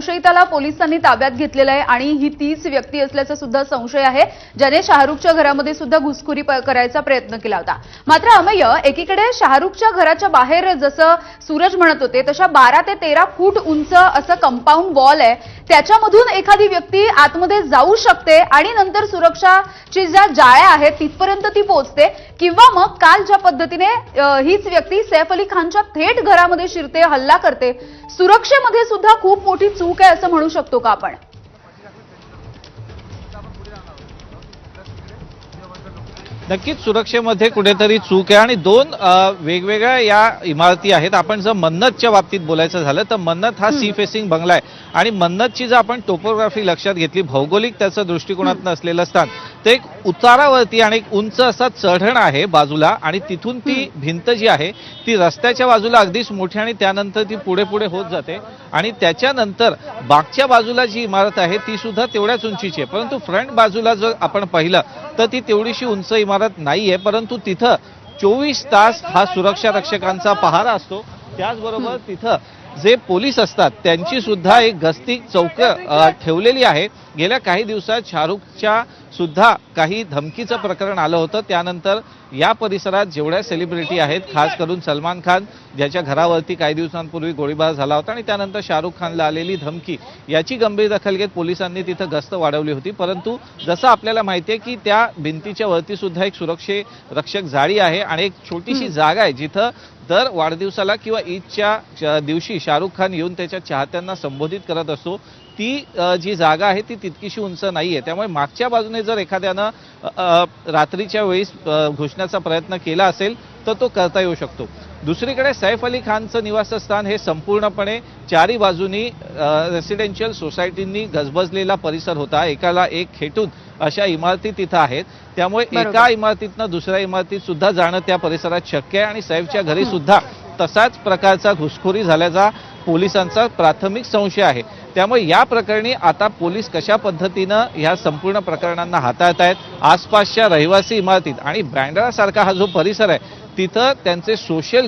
संशयिताला पोलिसांनी ताब्यात घेतलेलं आहे आणि ही तीच व्यक्ती असल्याचा सुद्धा संशय आहे, ज्याने शाहरुखच्या घरामध्ये सुद्धा घुसखोरी करायचा प्रयत्न केला होता। मात्र अमेय, एकीकडे शाहरुखच्या घराच्या बाहेर जसं सूरज म्हणत होते तशा 12 ते 13 फूट उंच असं कंपाऊंड वॉल आहे, त्याच्यामधून एखादी व्यक्ती आतमध्ये जाऊ शकते आणि नंतर सुरक्षाची ज्या जाळ्या आहेत तिथपर्यंत ती पोहोचते, किंवा मग काल ज्या पद्धतीने हीच व्यक्ती सैफ अली खानच्या थेट घरामध्ये शिरते, हल्ला करते, सुरक्षेमध्ये सुद्धा खूप मोठी चूक आहे असं म्हणू शकतो का आपण? नक्कीच सुरक्षेमध्ये कुठेतरी चूक आहे आणि दोन वेगवेगळ्या या इमारती आहेत। आपण जर मन्नतच्या बाबतीत बोलायचं झालं तर मन्नत हा सी फेसिंग बंगला आहे आणि मन्नतची जर आपण टोपोग्राफी लक्षात घेतली, भौगोलिक त्याचं दृष्टिकोनात असलेलं स्थान, ते एक उतारावरती आणि एक उंच असा चढण आहे बाजूला आणि तिथून ती भिंत जी आहे ती रस्त्याच्या बाजूला अगदीच मोठी आणि त्यानंतर ती पुढे पुढे होत जाते आणि त्याच्यानंतर बागच्या बाजूला जी इमारत आहे ती सुद्धा तेवढ्याच उंचीची आहे, परंतु फ्रंट बाजूला जर आपण पाहिलं तर ती तेवढीशी उंच इमारत नाहीये, परंतु तिथं 24 तास हा सुरक्षा रक्षकांचा पहारा असतो। त्याचबरोबर तिथं जे पोलीस असतात त्यांची सुद्धा एक गस्ती चौक ठेवलेली आहे। गेल्या काही दिवसात शाहरुखच्या सुद्धा काही धमकीचं प्रकरण आलं होतं, त्यानंतर या परिसरात जेवढ्या सेलिब्रिटी आहेत, खास करून सलमान खान ज्याच्या घरावरती काही दिवसांपूर्वी गोळीबार झाला होता आणि त्यानंतर शाहरुख खानला आलेली धमकी, याची गंभीर दखल घेत पोलिसांनी तिथं गस्त वाढवली होती। परंतु जसं आपल्याला माहिती आहे की त्या भिंतीच्या वरती सुद्धा एक सुरक्षक जाळी आहे आणि एक छोटीशी जागा आहे जिथं दर वाढदिवसाला किंवा ईदच्या दिवशी शाहरुख खान येऊन त्याच्या चाहत्यांना संबोधित करत असतो, ती जी जागा आहे ती तितकीशी उंच नाहीये, त्यामुळे मागच्या बाजूने जर एखाद्यानं रात्रीच्या वेळेस घुसण्याचा प्रयत्न केला असेल तर तो करता येऊ शकतो। दुसरीकडे सैफ अली खानचं निवासस्थान हे संपूर्णपणे चारी बाजूनी रेसिडेन्शियल सोसायटींनी गजबजलेला परिसर होता, एकाला एक खेटून अशा इमारती तिथं आहेत, त्यामुळे एका इमारतीतनं दुसऱ्या इमारतीत सुद्धा जाणं त्या परिसरात शक्य आहे आणि सैफच्या घरी सुद्धा तसाच प्रकारचा घुसखोरी झाल्याचा पोलिसांचा प्राथमिक संशय आहे। त्यामुळे या प्रकरणी आता पोलीस कशा पद्धतीनं ह्या संपूर्ण प्रकरणांना हाताळतायत, आसपासच्या रहिवासी इमारतीत आणि बँड्रासारखा हा जो परिसर आहे तिथं त्यांचे सोशल